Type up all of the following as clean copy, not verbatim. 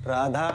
राधा।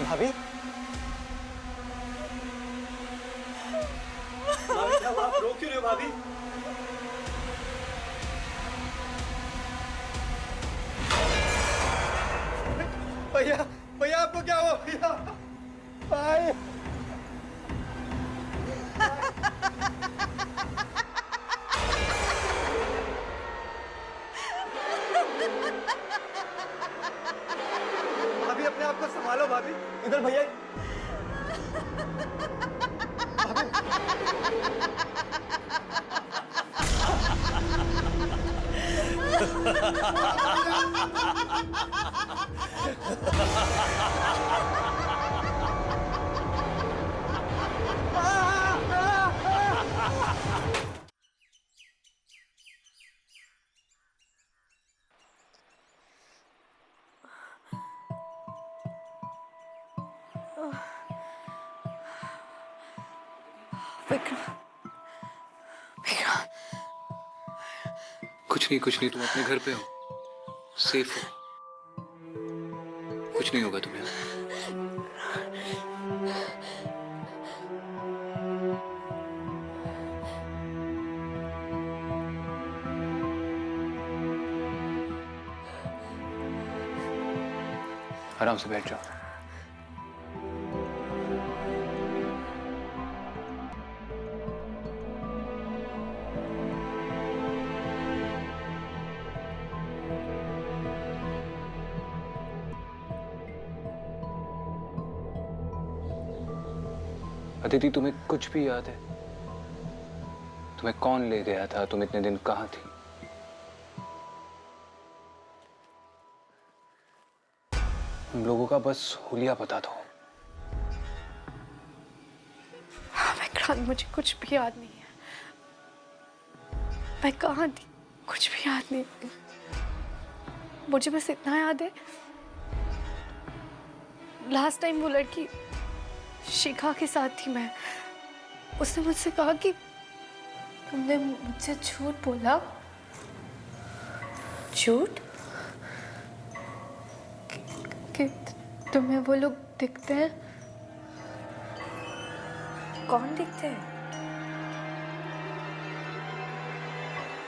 भाभी, भाभी साहब आप रो क्यों रहे हो भाभी? भैया भैया आपको क्या हुआ भैया? भाई भाभी अपने आप को संभालो भाभी। इधर भैया। कुछ नहीं, तुम अपने घर पे हो, सेफ हो, कुछ नहीं होगा तुम्हें। आराम से बैठ जाओ। अदिति, तुम्हें कुछ भी याद है? तुम्हें कौन ले गया था? तुम इतने दिन कहाँ थी? हम लोगों का बस हुलिया बता दो। हाँ विक्रांत, मुझे कुछ भी याद नहीं है। मैं कहाँ थी कुछ भी याद नहीं। मुझे बस इतना याद है, लास्ट टाइम वो लड़की शिखा के साथ थी मैं। उसने मुझसे कहा कि तुमने मुझसे झूठ बोला। झूठ? कि तुम्हें वो लोग दिखते हैं। कौन दिखते हैं?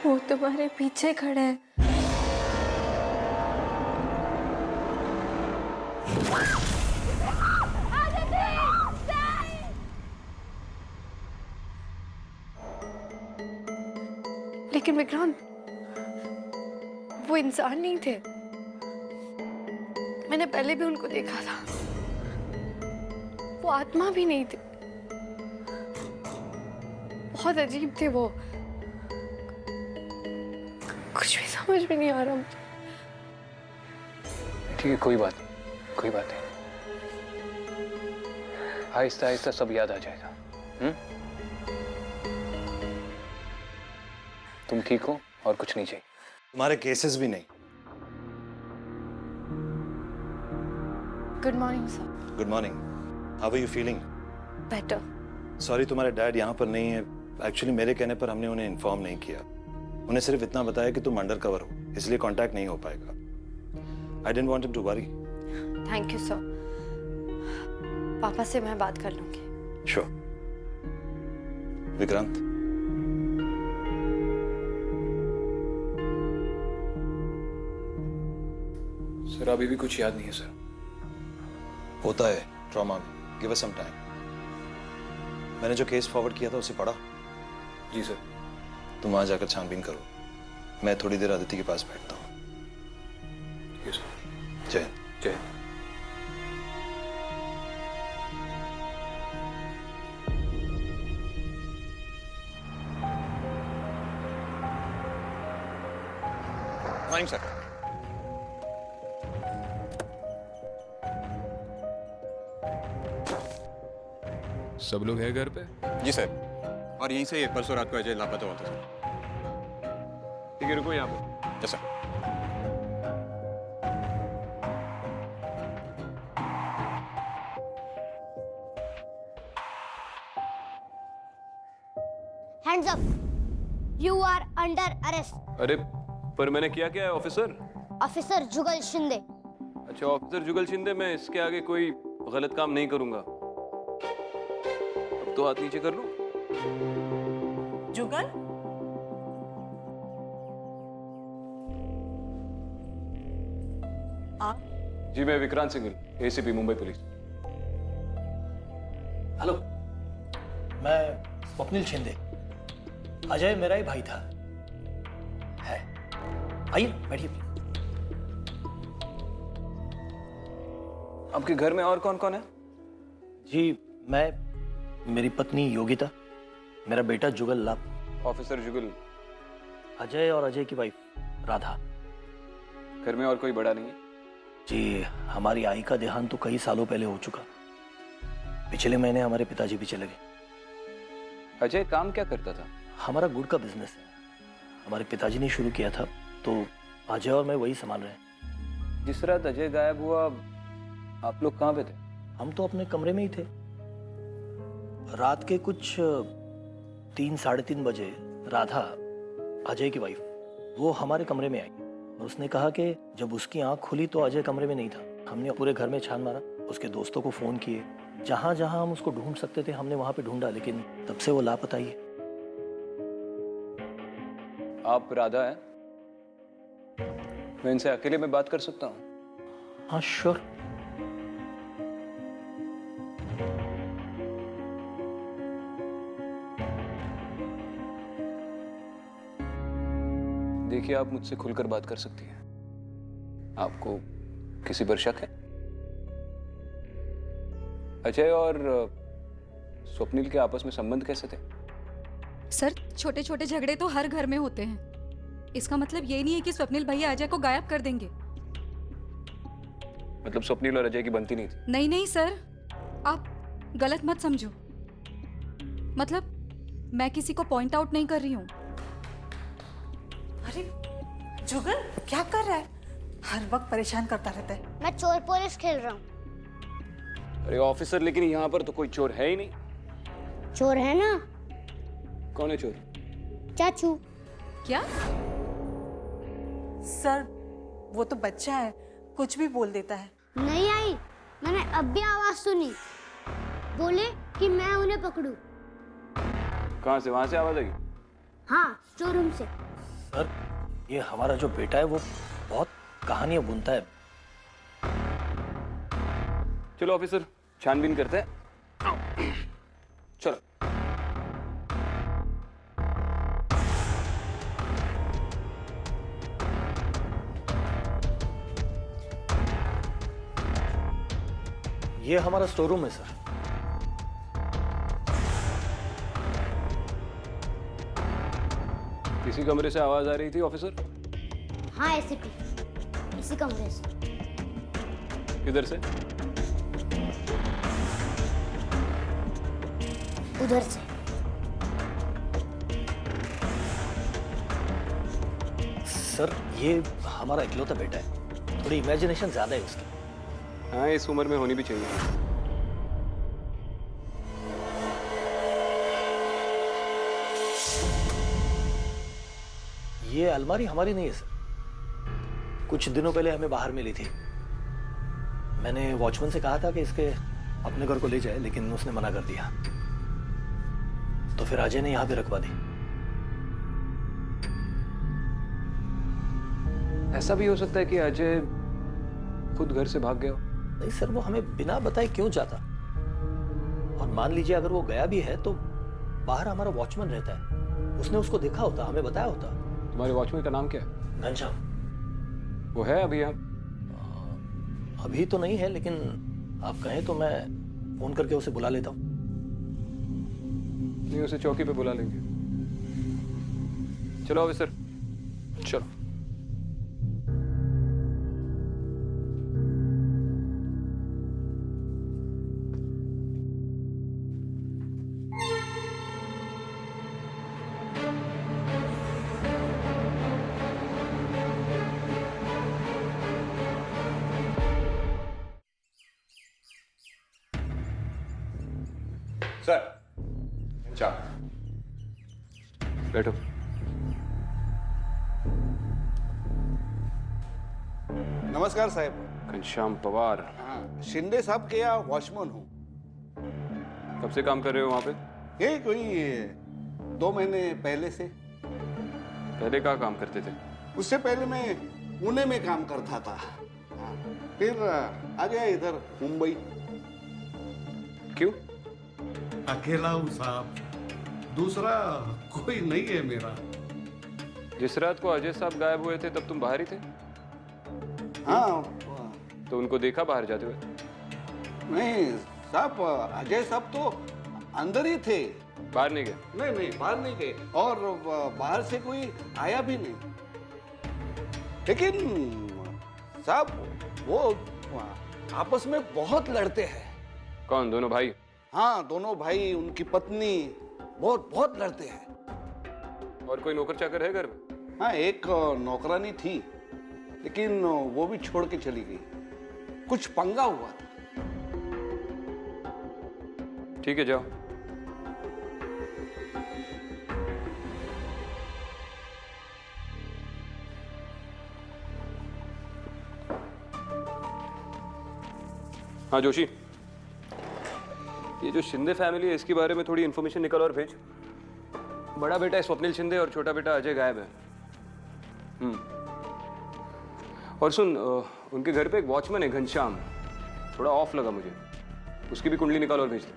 वो तुम्हारे पीछे खड़े हैं। लेकिन विक्रांत, वो इंसान नहीं थे। मैंने पहले भी उनको देखा था। वो आत्मा भी नहीं थे। बहुत अजीब थे वो। कुछ भी समझ में नहीं आ रहा मुझे। ठीक है, कोई बात नहीं। आहिस्ता आहिस्ता सब याद आ जाएगा। तुम ठीक हो? और कुछ नहीं चाहिए। तुम्हारे केसेस भी नहीं। Good morning sir. Good morning. How are you feeling? Better. Sorry तुम्हारे डैड यहाँ पर नहीं है। एक्चुअली मेरे कहने पर हमने उन्हें इन्फॉर्म नहीं किया। उन्हें सिर्फ इतना बताया कि तुम अंडर कवर हो, इसलिए कांटेक्ट नहीं हो पाएगा। I didn't want him to worry. Thank you sir. पापा से मैं बात कर लूंगी। श्योर। विक्रांत, सर अभी भी कुछ याद नहीं है सर। होता है ट्रॉमा में। Give us some time. मैंने जो केस फॉरवर्ड किया था उसे पढ़ा? जी सर। तुम वहां जाकर छानबीन करो, मैं थोड़ी देर आदित्य के पास बैठता हूँ। ठीक है सर। जय हिंद। जय हिंद। Morning sir. सब लोग हैं घर पे? जी सर। और यहीं से परसों रात को अजय लापता हुआ था सर। ठीक है, रुको यहाँ पे। Yes sir. Hands up. You are under arrest. अरे पर मैंने किया क्या है ऑफिसर? ऑफिसर जुगल शिंदे। अच्छा ऑफिसर जुगल शिंदे, मैं इसके आगे कोई गलत काम नहीं करूंगा। अब तो हाथ नीचे कर लूं। जुगल, जी मैं Vikrant Singhal, ACP Mumbai police. Hello, मैं स्वप्निल शिंदे। अजय मेरा ही भाई था। है, आइए बैठिए। आपके घर में और कौन कौन है? जी मैं, मेरी पत्नी योगिता, मेरा बेटा जुगल लाभ, ऑफिसर जुगल। अजय और अजय की वाइफ राधा। घर में और कोई बड़ा नहीं है? जी हमारी आई का देहांत तो कई सालों पहले हो चुका। पिछले महीने हमारे पिताजी भी चले गए। अजय काम क्या करता था? हमारा गुड़ का बिजनेस है, हमारे पिताजी ने शुरू किया था, तो अजय और मैं वही संभाल रहे हैं। जिस रात अजय गायब हुआ आप लोग कहाँ पे थे? हम तो अपने कमरे में ही थे। रात के कुछ 3-3:30 बजे राधा, अजय की वाइफ, वो हमारे कमरे में आई और उसने कहा कि जब उसकी आंख खुली तो अजय कमरे में नहीं था। हमने पूरे घर में छान मारा, उसके दोस्तों को फोन किए, जहां जहां हम उसको ढूंढ सकते थे हमने वहां पे ढूंढा, लेकिन तब से वो लापता ही है। आप राधा हैं? मैं इनसे अकेले में बात कर सकता हूँ? हाँ श्योर। देखिए आप मुझसे खुलकर बात कर सकती हैं। आपको किसी पर शक है? अजय और स्वप्निल के आपस में संबंध कैसे थे? सर छोटे छोटे झगड़े तो हर घर में होते हैं। इसका मतलब ये नहीं है कि स्वप्निल भैया अजय को गायब कर देंगे। मतलब स्वप्निल और अजय की बनती नहीं थी? नहीं नहीं सर, आप गलत मत समझो। मतलब मैं किसी को पॉइंट आउट नहीं कर रही हूँ। अरे जुगल क्या कर रहा है? हर वक्त परेशान करता रहता है। मैं चोर पुलिस खेल रहा हूँ। अरे ऑफिसर, लेकिन यहाँ पर तो कोई चोर है ही नहीं। चोर है ना? कौन है चोर? चाचू। क्या? सर वो तो बच्चा है, कुछ भी बोल देता है। नहीं आई, मैंने अब भी आवाज सुनी। बोले कि मैं उन्हें पकड़ूं। कहाँ से? वहां से आवाज आई? हाँ, स्टोर रूम से। सर ये हमारा जो बेटा है वो बहुत कहानियां बुनता है। चलो ऑफिसर, छानबीन करते हैं। चलो। ये हमारा स्टोर रूम है सर। इसी कमरे से आवाज आ रही थी ऑफिसर? हाँ एसीपी, इसी कमरे से। किधर से? उधर से। सर ये हमारा इकलौता बेटा है, थोड़ी इमेजिनेशन ज्यादा है उसकी। हाँ, इस उम्र में होनी भी चाहिए। ये अलमारी हमारी नहीं है सर, कुछ दिनों पहले हमें बाहर मिली थी। मैंने वॉचमैन से कहा था कि इसके अपने घर को ले जाए, लेकिन उसने मना कर दिया, तो फिर अजय ने यहां पे रखवा दी। ऐसा भी हो सकता है कि अजय खुद घर से भाग गया हो। नहीं सर, वो हमें बिना बताए क्यों जाता? और मान लीजिए अगर वो गया भी है तो बाहर हमारा वॉचमैन रहता है, उसने उसको देखा होता, हमें बताया होता। तुम्हारे वॉचमैन का नाम क्या है? घनश्याम। वो है अभी यहाँ? अभी तो नहीं है, लेकिन आप कहें तो मैं फोन करके उसे बुला लेता हूँ। नहीं, उसे चौकी पे बुला लेंगे। चलो ऑफिसर, चलो। सर, चाय। बैठो। नमस्कार साहब। घनश्याम पवार। हाँ, शिंदे साहब के यहाँ वॉचमैन हूँ। कब से काम कर रहे हो वहाँ पे? ये कोई 2 महीने पहले से। पहले क्या काम करते थे? उससे पहले मैं पुणे में काम करता था। हाँ, फिर आ गया इधर मुंबई। क्यों? अकेला हूँ साहब, दूसरा कोई नहीं है मेरा। जिस रात को अजय साहब गायब हुए थे तब तुम बाहर ही थे? हाँ। तो उनको देखा बाहर जाते हुए? नहीं साहब, अजय साहब तो अंदर ही थे, बाहर नहीं गए? नहीं नहीं, बाहर नहीं गए, और बाहर से कोई आया भी नहीं। लेकिन साहब वो आपस में बहुत लड़ते हैं। कौन, दोनों भाई? हाँ, दोनों भाई, उनकी पत्नी बहुत बहुत लड़ते हैं। और कोई नौकर चाकर है घर में? हाँ, एक नौकरानी थी, लेकिन वो भी छोड़ के चली गई। कुछ पंगा हुआ था। ठीक है, जाओ। हाँ जोशी, ये जो शिंदे फैमिली है इसके बारे में थोड़ी इन्फॉर्मेशन निकल और भेज। बड़ा बेटा है स्वप्निल शिंदे और छोटा बेटा अजय गायब है। और सुन, उनके घर पे एक वॉचमैन है घनश्याम, थोड़ा ऑफ लगा मुझे, उसकी भी कुंडली निकाल और भेज दे।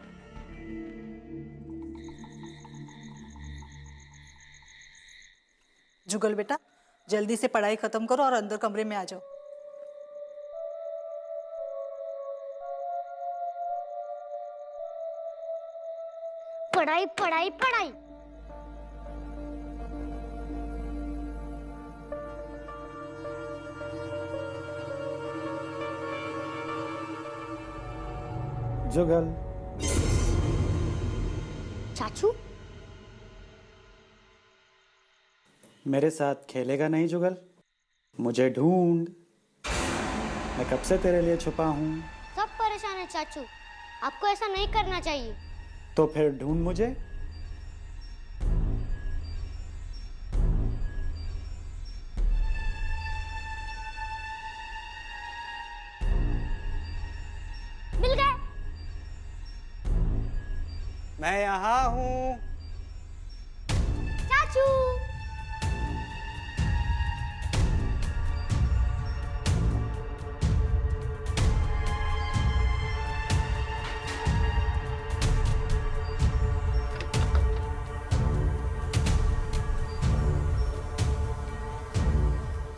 जुगल बेटा, जल्दी से पढ़ाई खत्म करो और अंदर कमरे में आ जाओ। पढ़ाई पढ़ाई पढ़ाई। जुगल। चाचू, मेरे साथ खेलेगा नहीं जुगल? मुझे ढूंढ, मैं कब से तेरे लिए छुपा हूँ। सब परेशान है चाचू, आपको ऐसा नहीं करना चाहिए। तो फिर ढूंढ मुझे। मिल गए। मैं यहाँ हूँ। चाचू,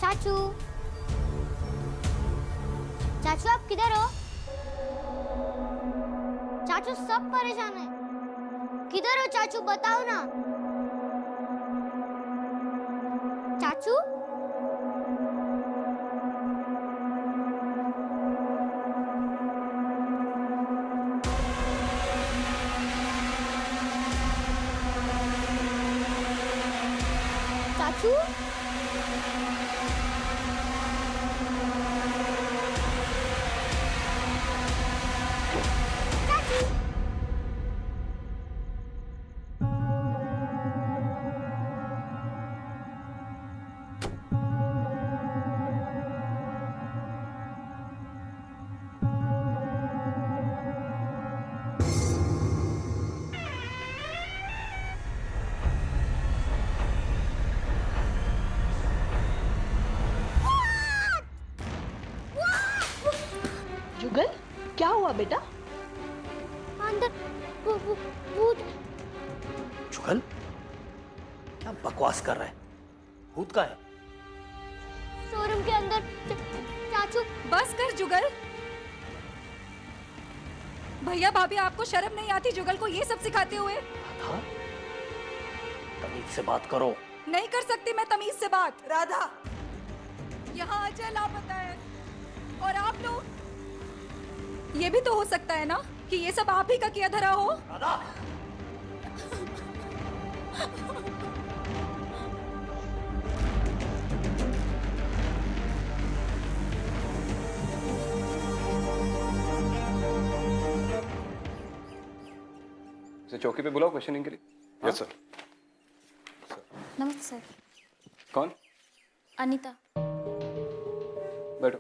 चाचू, चाचू आप किधर हो? चाचू सब परेशान है। किधर हो चाचू, बताओ ना। चाचू, चाचू जुगल, क्या हुआ बेटा? अंदर भूत। जुगल, क्या बकवास कर रहा है? भूत का है? शोरूम के अंदर चाचू। बस कर जुगल। भैया भाभी आपको शर्म नहीं आती जुगल को ये सब सिखाते हुए? राधा, तमीज से बात करो। नहीं कर सकती मैं तमीज से बात। राधा, यहाँ अजय लापता है और आप लोग, ये भी तो हो सकता है ना कि ये सब आप ही का किया धरा हो। राधा, इसे चौकी पे बुलाओ क्वेश्चनिंग के लिए। Yes sir. नमस्ते सर। कौन? अनीता। बैठो।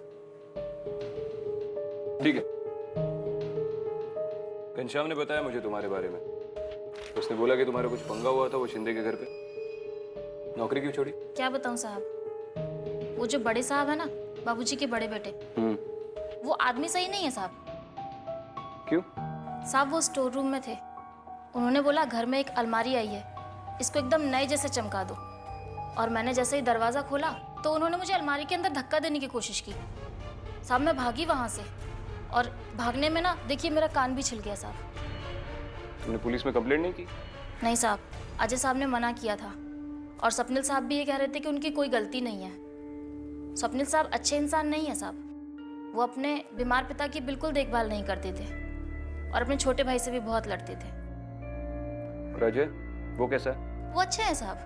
ठीक है। घनश्याम ने बताया मुझे तुम्हारे बारे में। उसने बोला कि तुम्हारा कुछ पंगा हुआ था वो शिंदे के घर पे। नौकरी क्यों छोड़ी? क्या बताऊं साहब, वो जो बड़े साहब है ना, बाबूजी के बड़े बेटे, वो आदमी सही नहीं है साहब। क्यों? साहब वो स्टोर रूम में थे, उन्होंने बोला घर में एक अलमारी आई है, इसको एकदम नए जैसे चमका दो। और मैंने जैसे ही दरवाज़ा खोला तो उन्होंने मुझे अलमारी के अंदर धक्का देने की कोशिश की। साहब मैं भागी वहाँ से, और भागने में ना देखिए मेरा कान भी छिल गया साहब। तुमने पुलिस में कंप्लेंट नहीं की? नहीं साहब, अजय साहब ने मना किया था, और स्वप्निल साहब भी ये कह रहे थे कि उनकी कोई गलती नहीं है। स्वप्निल साहब अच्छे इंसान नहीं है साहब, वो अपने बीमार पिता की बिल्कुल देखभाल नहीं करते थे और अपने छोटे भाई से भी बहुत लड़ते थे। और अजय, वो कैसा है? वो अच्छे हैं साहब,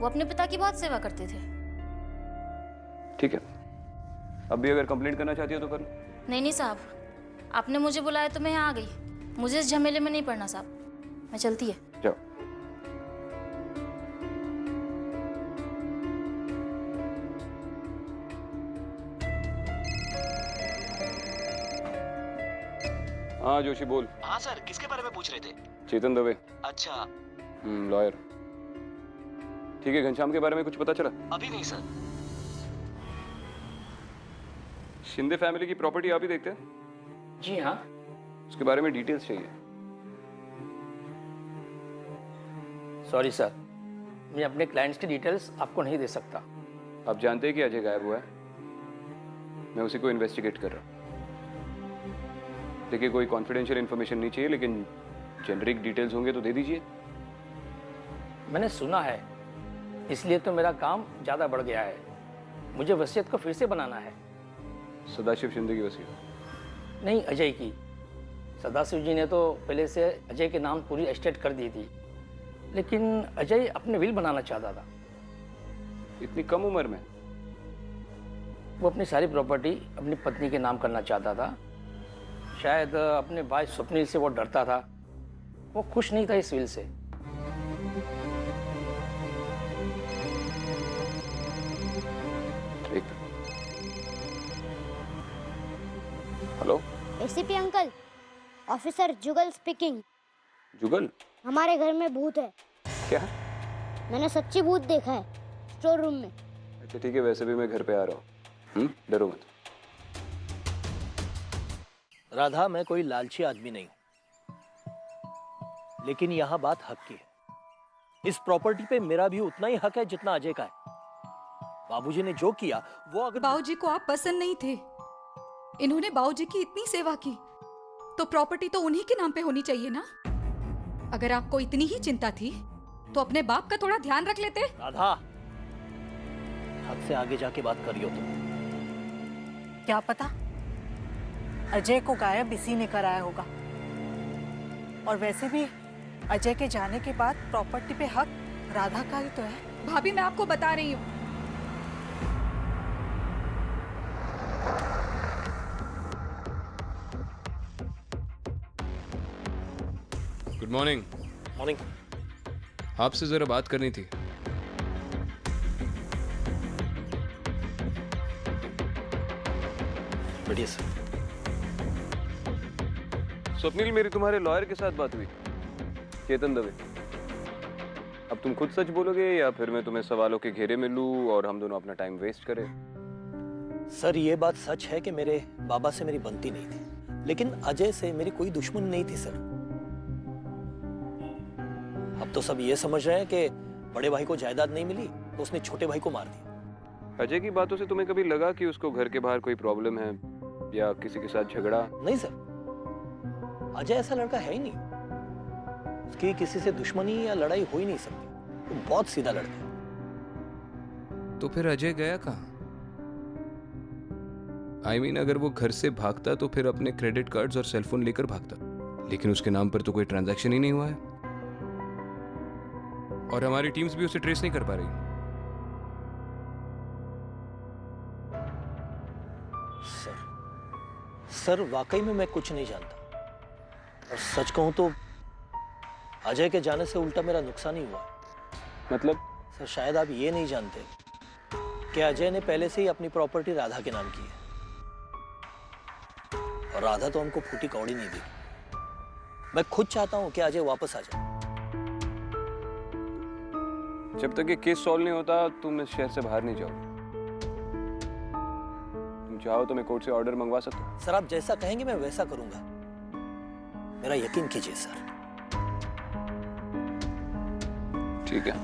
वो अपने पिता की बहुत सेवा करते थे। ठीक है, अब भी अगर कंप्लेंट करना चाहती हो तो कर लो। नहीं साहब, आपने मुझे बुलाया तो मैं यहाँ आ गई, मुझे इस झमेले में नहीं पड़ना साहब, मैं चलती है। जाओ। हाँ जोशी बोल। हाँ सर, किसके बारे में पूछ रहे थे? चेतन दवे। अच्छा, लॉयर। ठीक है, घनश्याम के बारे में कुछ पता चला? अभी नहीं सर। शिंदे फैमिली की प्रॉपर्टी आप ही देखते हैं? जी हाँ। उसके बारे में डिटेल्स चाहिए। सॉरी सर, मैं अपने क्लाइंट्स की डिटेल्स आपको नहीं दे सकता। आप जानते हैं कि अजय गायब हुआ है, मैं उसी को इन्वेस्टिगेट कर रहा हूँ। देखिए कोई कॉन्फिडेंशियल इन्फॉर्मेशन नहीं चाहिए, लेकिन जेनरिक डिटेल्स होंगे तो दे दीजिए। मैंने सुना है, इसलिए तो मेरा काम ज़्यादा बढ़ गया है। मुझे वसीयत को फिर से बनाना है। सदाशिव शिंदे की वसीयत? नहीं, अजय की। सदाशिव जी ने तो पहले से अजय के नाम पूरी एस्टेट कर दी थी, लेकिन अजय अपने विल बनाना चाहता था। इतनी कम उम्र में? वो अपनी सारी प्रॉपर्टी अपनी पत्नी के नाम करना चाहता था। शायद अपने भाई स्वप्निल से वो डरता था, वो खुश नहीं था इस विल से। Hello, ACP uncle, officer Jugal speaking. Jugal? हमारे घर में भूत है। क्या? मैंने सच्ची भूत देखा है स्टोर रूम में। अच्छा ठीक है, वैसे भी मैं घर पे आ रहा हूँ, डरो मत। राधा, मैं कोई लालची आदमी नहीं, लेकिन यहाँ बात हक की है। इस प्रॉपर्टी पे मेरा भी उतना ही हक है जितना अजय का है। बाबूजी ने जो किया वो अगर बाबूजी को आप पसंद नहीं थे, इन्होंने बाबूजी की इतनी सेवा की, तो प्रॉपर्टी तो उन्हीं के नाम पे होनी चाहिए ना। अगर आपको इतनी ही चिंता थी तो अपने बाप का थोड़ा ध्यान रख लेते। राधा, हद से आगे जाके बात करियो तुम। क्या पता अजय को गायब इसी ने कराया होगा। और वैसे भी अजय के जाने के बाद प्रॉपर्टी पे हक राधा का ही तो है। भाभी मैं आपको बता रही हूँ। Good morning. मॉर्निंग। आपसे जरा बात करनी थी। बढ़िया सर। स्वप्निल, मेरी तुम्हारे लॉयर के साथ बात हुई, चेतन दवे। अब तुम खुद सच बोलोगे या फिर मैं तुम्हें सवालों के घेरे में लूं और हम दोनों अपना टाइम वेस्ट करें? सर ये बात सच है कि मेरे बाबा से मेरी बनती नहीं थी, लेकिन अजय से मेरी कोई दुश्मनी नहीं थी सर। अब तो सब ये समझ रहे हैं कि बड़े भाई को जायदाद नहीं मिली तो उसने छोटे भाई को मार दिया। अजय की बातों से तुम्हें कभी लगा कि उसको घर के बाहर कोई प्रॉब्लम है या किसी के साथ झगड़ा? नहीं सर, अजय ऐसा लड़का है ही नहीं। उसकी किसी से दुश्मनी या लड़ाई हो ही नहीं सकती। वो बहुत सीधा लड़का है। तो फिर अजय गया कहाँ? I mean, अगर वो घर से भागता तो फिर अपने क्रेडिट कार्ड्स और सेलफोन लेकर भागता, लेकिन उसके नाम पर तो कोई ट्रांजैक्शन ही नहीं हुआ है और हमारी टीम्स भी उसे ट्रेस नहीं कर पा रही। सर वाकई में मैं कुछ नहीं जानता, और सच कहूं तो अजय के जाने से उल्टा मेरा नुकसान ही हुआ। मतलब? सर शायद आप ये नहीं जानते कि अजय ने पहले से ही अपनी प्रॉपर्टी राधा के नाम की है, और राधा तो हमको फूटी कौड़ी नहीं दी। मैं खुद चाहता हूं कि अजय वापस आ जाए। जब तक ये केस सॉल्व नहीं होता तुम इस शहर से बाहर नहीं जाओगे। तुम चाहो तो मैं कोर्ट से ऑर्डर मंगवा सकता हूँ। सर आप जैसा कहेंगे मैं वैसा करूंगा, मेरा यकीन कीजिए सर। ठीक है।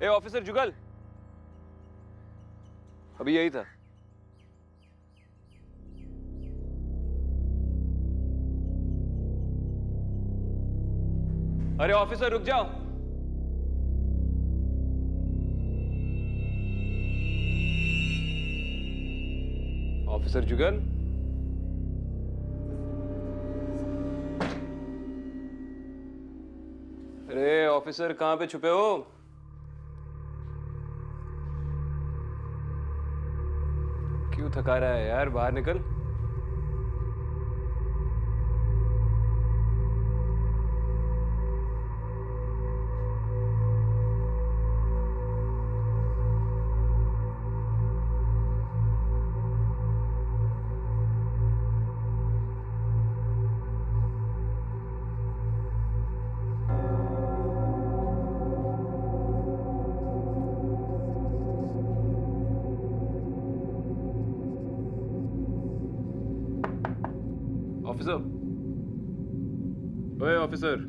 ए ऑफिसर जुगल, अभी यही था। अरे ऑफिसर रुक जाओ। ऑफिसर जुगल, अरे ऑफिसर कहां पे छुपे हो? क्यों थका रहा है यार, बाहर निकल। ऑफिसर, ओए ऑफिसर,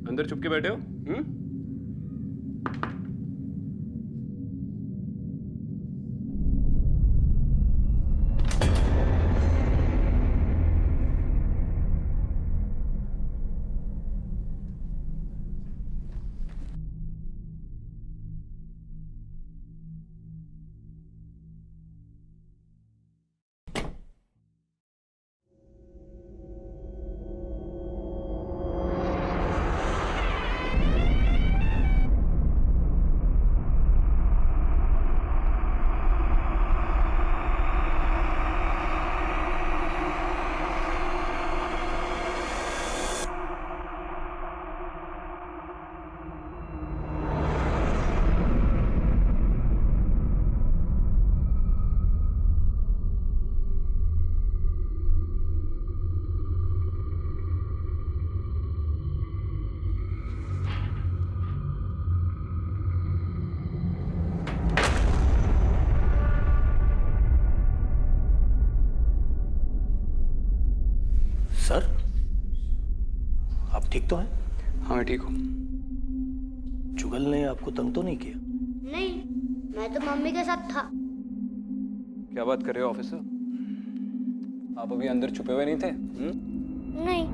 अंदर छुप के बैठे हो? सर आप ठीक तो हैं? हाँ मैं ठीक हूँ। जुगल ने आपको तंग तो नहीं किया? नहीं, मैं तो मम्मी के साथ था। क्या बात कर रहे हो ऑफिसर? आप अभी अंदर छुपे हुए नहीं थे? नहीं।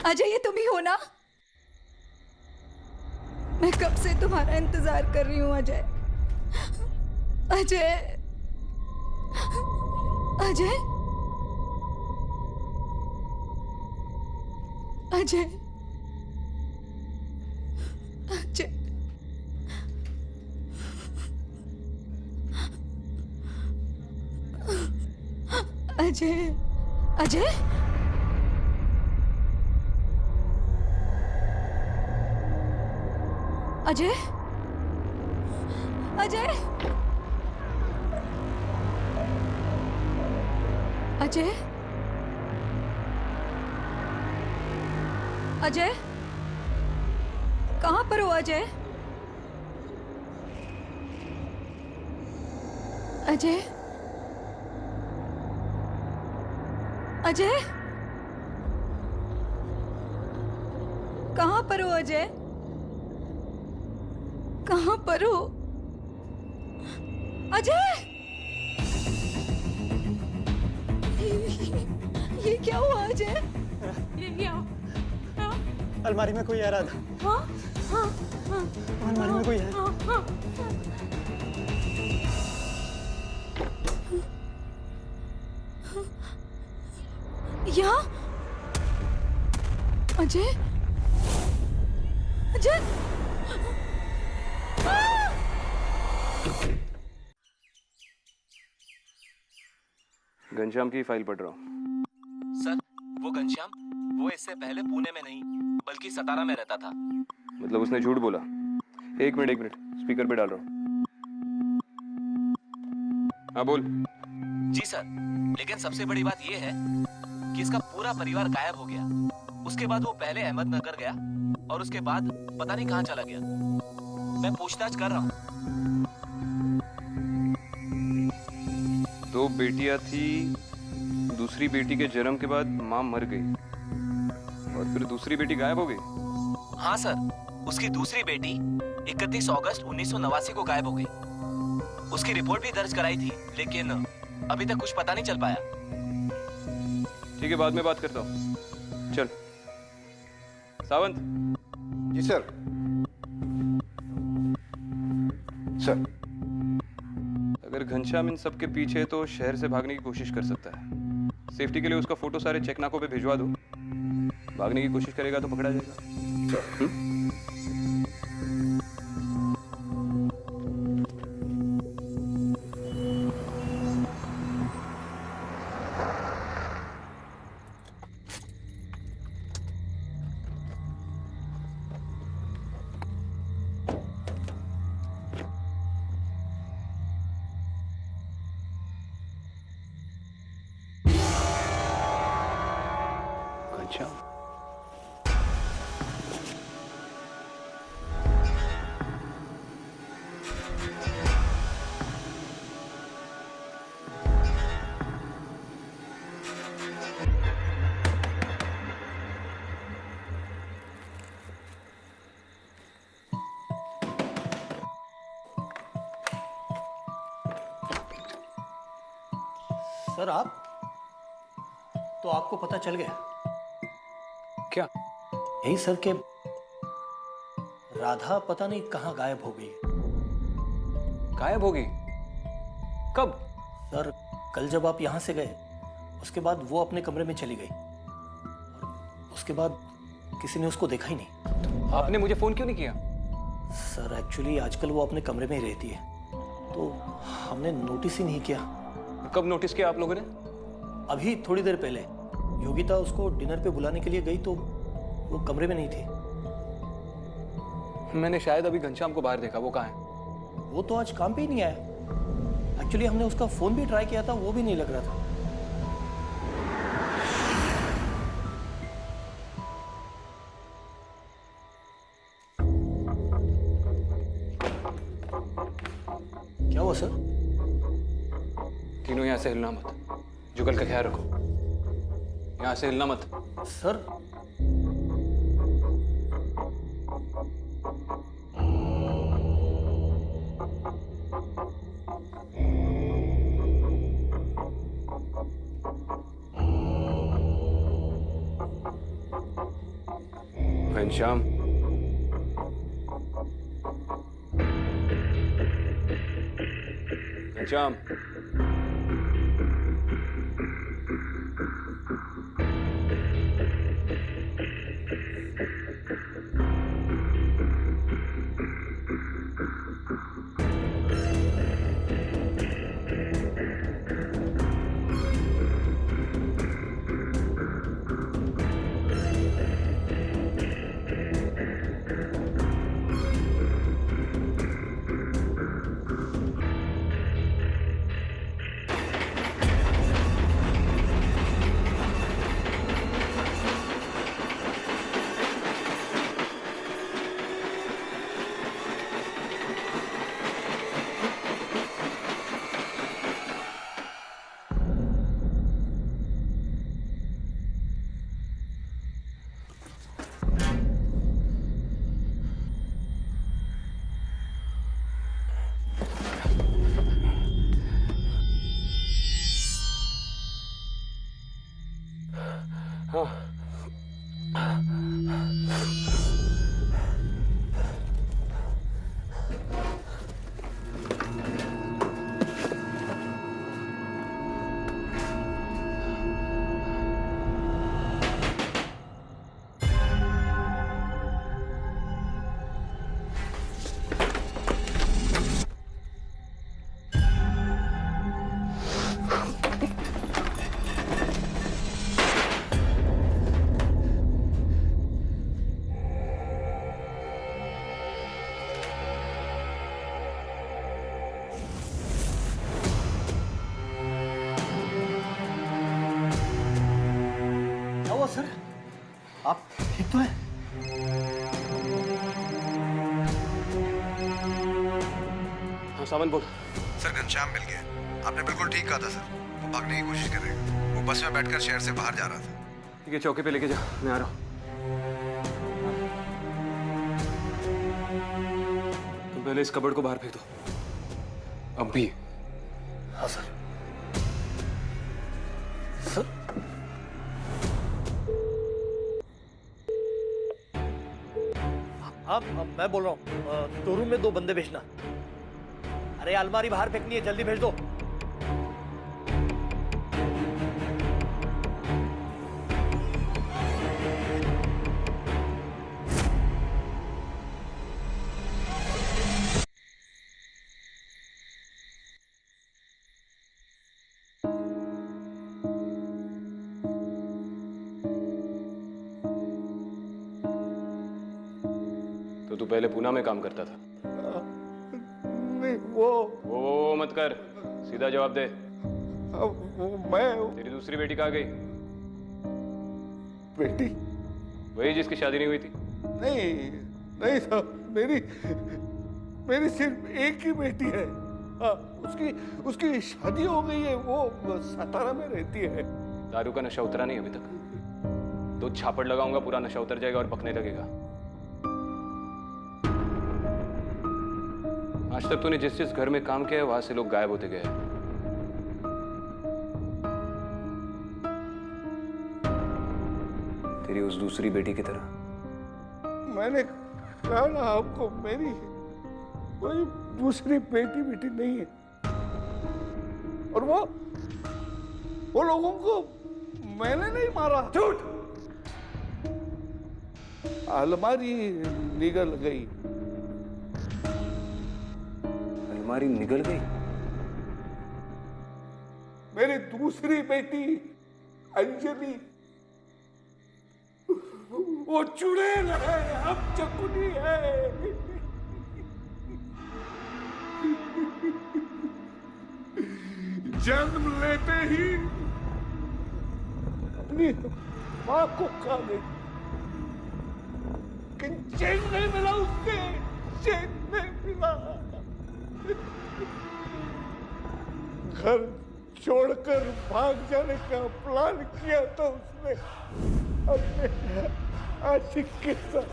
अजय, ये तुम ही हो ना? मैं कब से तुम्हारा इंतजार कर रही हूँ अजय। अजय, अजय, अजय, अजय, अजय, अजय, अजय, अजय, अजय, अजय, कहाँ पर हो अजय? अजय, अजय, कहाँ पर हो अजय? कहाँ पर हो अजय? ये क्या हुआ अजय? ये आओ। अलमारी में कोई आ रहा था। हाँ हाँ हाँ, अलमारी में कोई है। हाँ हाँ। यहाँ अजय, अजय, घनश्याम की फाइल पढ़ रहा हूँ। सर, वो घनश्याम, वो इससे पहले पुणे में नहीं बल्कि सतारा में रहता था। मतलब उसने झूठ बोला? एक मिनट, स्पीकर पे डाल रहा हूँ। हाँ बोल। जी सर, लेकिन सबसे बड़ी बात ये है कि इसका पूरा परिवार गायब हो गया। उसके बाद वो पहले अहमदनगर गया और उसके बाद पता नहीं कहाँ चला गया। मैं पूछताछ कर रहा हूँ। 2 बेटियां थी, दूसरी बेटी के जन्म के बाद मां मर गई और फिर दूसरी बेटी गायब हो गई। हाँ सर, उसकी दूसरी बेटी 31 अगस्त 1989 को गायब हो गई। उसकी रिपोर्ट भी दर्ज कराई थी, लेकिन अभी तक कुछ पता नहीं चल पाया। ठीक है, बाद में बात करता हूँ। चल सावंत। जी सर। सर, अगर घनश्याम इन सब के पीछे है तो शहर से भागने की कोशिश कर सकता है। सेफ्टी के लिए उसका फोटो सारे चेक नाकों पे भिजवा दो। भागने की कोशिश करेगा तो पकड़ा जाएगा। सर, आप तो आपको पता चल गया क्या? यही सर के राधा पता नहीं कहाँ गायब हो गई। गायब हो गई? कब? सर, कल जब आप यहाँ से गए उसके बाद वो अपने कमरे में चली गई और उसके बाद किसी ने उसको देखा ही नहीं। आपने मुझे फोन क्यों नहीं किया? सर, एक्चुअली आजकल वो अपने कमरे में ही रहती है तो हमने नोटिस ही नहीं किया। कब नोटिस किया आप लोगों ने? अभी थोड़ी देर पहले योगिता उसको डिनर पे बुलाने के लिए गई तो वो कमरे में नहीं थी। मैंने शायद अभी घनश्याम को बाहर देखा। वो कहाँ है? वो तो आज काम पे ही नहीं आया। एक्चुअली हमने उसका फोन भी ट्राई किया था, वो भी नहीं लग रहा था। क्या हुआ सर? तीनों यहाँ से हिलना मत। जुगल का ख्याल रखो। यहाँ से हिलना मत। सर घनश्याम, घनश्याम, सर, आप ठीक तो हैं? हाँ सावन बोल। सर घनश्याम मिल गया। आपने बिल्कुल ठीक कहा था सर, वो भागने की कोशिश करेगा। वो बस में बैठकर शहर से बाहर जा रहा था। ठीक है, चौकी पे लेके जा, मैं आ रहा हूँ। तुम पहले इस कबर्ड को बाहर फेंक दो, अब भी। हाँ सर। सर अब मैं बोल रहा हूँ, स्टोर रूम में 2 बंदे भेजना। अरे अलमारी बाहर फेंकनी है, जल्दी भेज दो। तो तू पहले पूना में काम करता था? नहीं, वो मत कर, सीधा जवाब दे। मैं तेरी दूसरी बेटी कहाँ गई? बेटी? वही जिसकी शादी नहीं हुई थी? नहीं साहब, मेरी सिर्फ एक ही बेटी है। उसकी शादी हो गई है, वो सतारा में रहती है। दारू का नशा उतरा नहीं अभी तक? तो छापड़ लगाऊंगा, पूरा नशा उतर जाएगा और पकने लगेगा। आज तक तूने जिस घर में काम किया है वहां से लोग गायब होते गए। तेरी उस दूसरी बेटी की तरह। मैंने कहा ना आपको, मेरी कोई दूसरी बेटी नहीं है। और वो लोगों को मैंने नहीं मारा। झूठ! अलमारी निगल गई। अलमारी निगल गई? मेरी दूसरी बेटी अंजलि, वो चुड़ैल है, अब चकुनी है। जन्म लेते ही अपनी मां को खा गई। चैन नहीं मिला उसके, चैन नहीं मिला। घर छोड़कर भाग जाने का प्लान किया था उसने अपने आशिक के साथ,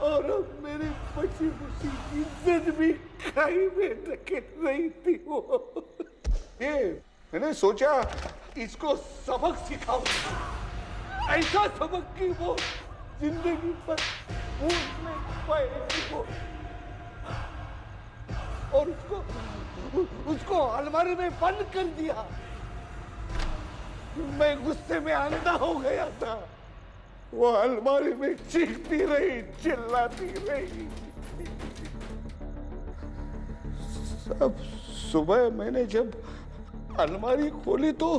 और अब मेरी बची बची इज्जत भी खाई में रखे रही थी वो। ये मैंने सोचा इसको सबक सिखाऊं, ऐसा सबक कि वो जिंदगी पर भूल नहीं पाएगी वो। और उसको अलमारी में बंद कर दिया। मैं गुस्से में अंधा हो गया था। वो अलमारी में चीखती रही, चिल्लाती रही। अब सुबह मैंने जब अलमारी खोली तो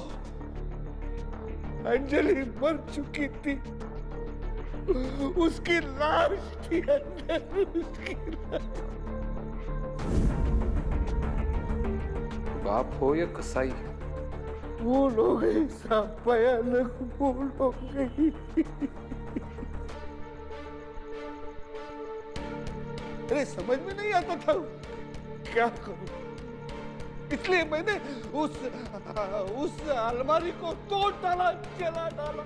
अंजलि मर चुकी थी। उसकी लाश थी अंदर, उसकी लाश। बाप हो या कसाई, भूल हो गई, सब भयानक भूल हो गई। अरे समझ में नहीं आता था क्या करूं, इसलिए मैंने उस अलमारी को तोड़ डाला, जला डाला।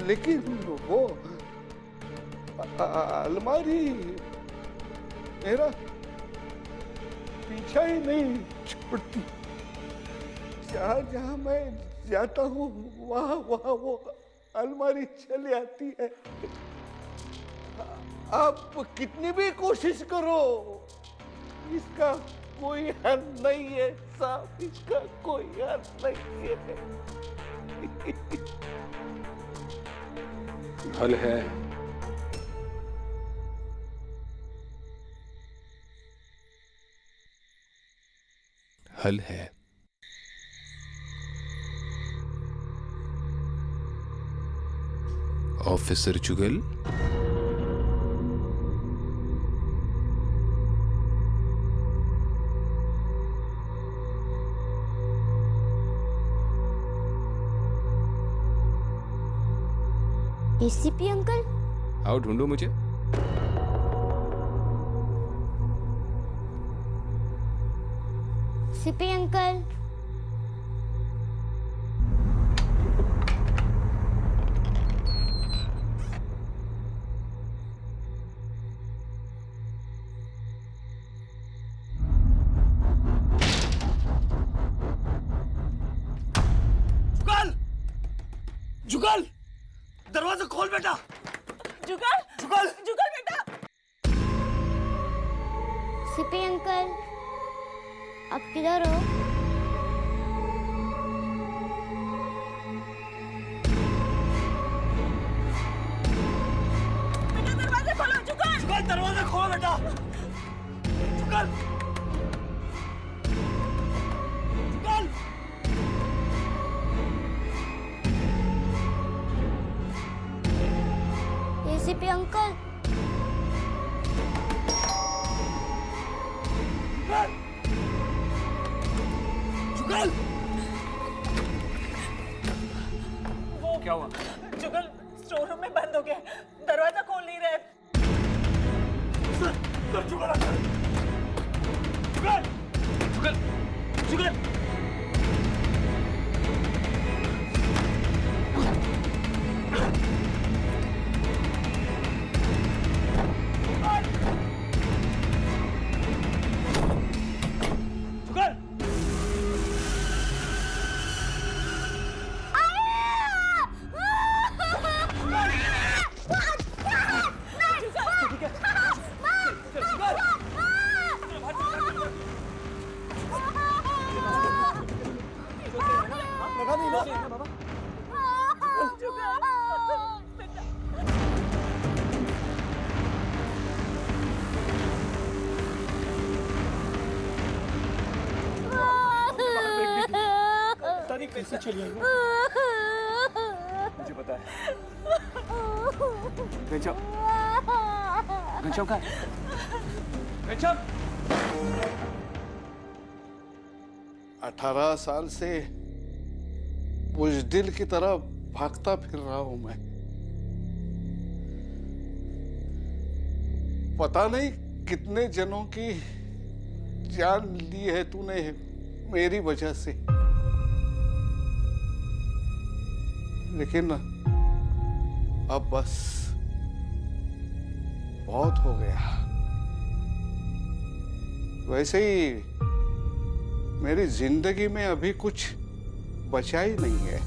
लेकिन वो अलमारी मेरा पीछा ही नहीं छोड़ती। जहाँ जहाँ मैं जाता हूँ वहाँ वहाँ वो अलमारी चली आती है। आप कितनी भी कोशिश करो, इसका कोई हल नहीं है साहब, इसका कोई हल नहीं है। हल है। हल है। ऑफिसर जुगल, एसीपी अंकल, आओ ढूंढो मुझे। सीपी अंकल, जुगल, जुगल, दरवाजा खोल बेटा। जुगल, जुगल, जुगल बेटा। सीपी अंकल, आप किधर हो? बेटा दरवाजा खोलो, जुगल। जुगल, दरवाजा खोलो बेटा। जुगल, जुगल। एसीपी अंकल, जुगल, वो क्या हुआ? जुगल स्टोर रूम में बंद हो गया, दरवाजा खोल नहीं रहे। जुगल, जुगल, जुगल, जुगल। कैसे चली आई वो? मुझे पता है। घनश्याम, घनश्याम कहाँ है? घनश्याम! 18 साल से बुज़दिल की तरह भागता फिर रहा हूं मैं। पता नहीं कितने जनों की जान ली है तूने मेरी वजह से, लेकिन अब बस बहुत हो गया। वैसे ही मेरी जिंदगी में अभी कुछ बचा ही नहीं है।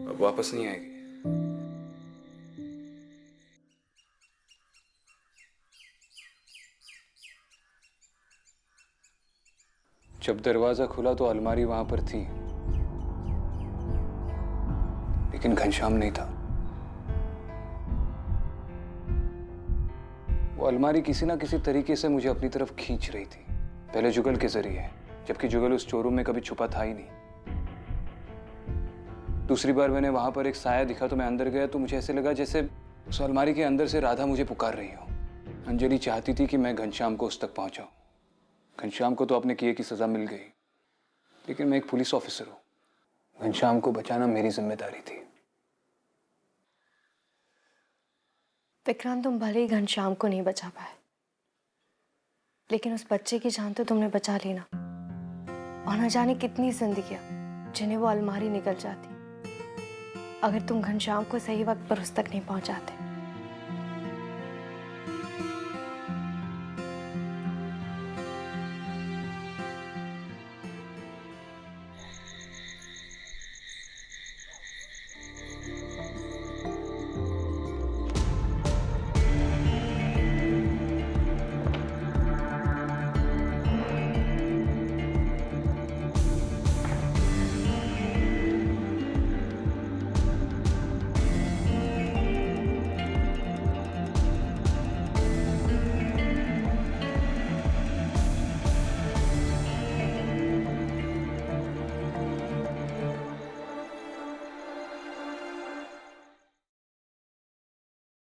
अब वापस नहीं आएगी। जब दरवाजा खुला तो अलमारी वहां पर थी, लेकिन घनश्याम नहीं था। वो अलमारी किसी ना किसी तरीके से मुझे अपनी तरफ खींच रही थी, पहले जुगल के जरिए, जबकि जुगल उस स्टोर रूम में कभी छुपा था ही नहीं। दूसरी बार मैंने वहां पर एक साया दिखा तो मैं अंदर गया तो मुझे ऐसे लगा जैसे उस अलमारी के अंदर से राधा मुझे पुकार रही हो। अंजलि चाहती थी कि मैं घनश्याम को उस तक पहुंचाऊं। घनश्याम को तो अपने किए की सजा मिल गई, लेकिन मैं एक पुलिस ऑफिसर हूं। घनश्याम को बचाना मेरी जिम्मेदारी थी। विक्रांत, तुम भले ही घनश्याम को नहीं बचा पाए, लेकिन उस बच्चे की जान तो तुमने बचा ली ना। और न जाने कितनी जिंदगियां जिन्हें वो अलमारी निकल जाती अगर तुम घनश्याम को सही वक्त पर उस तक नहीं पहुंचाते।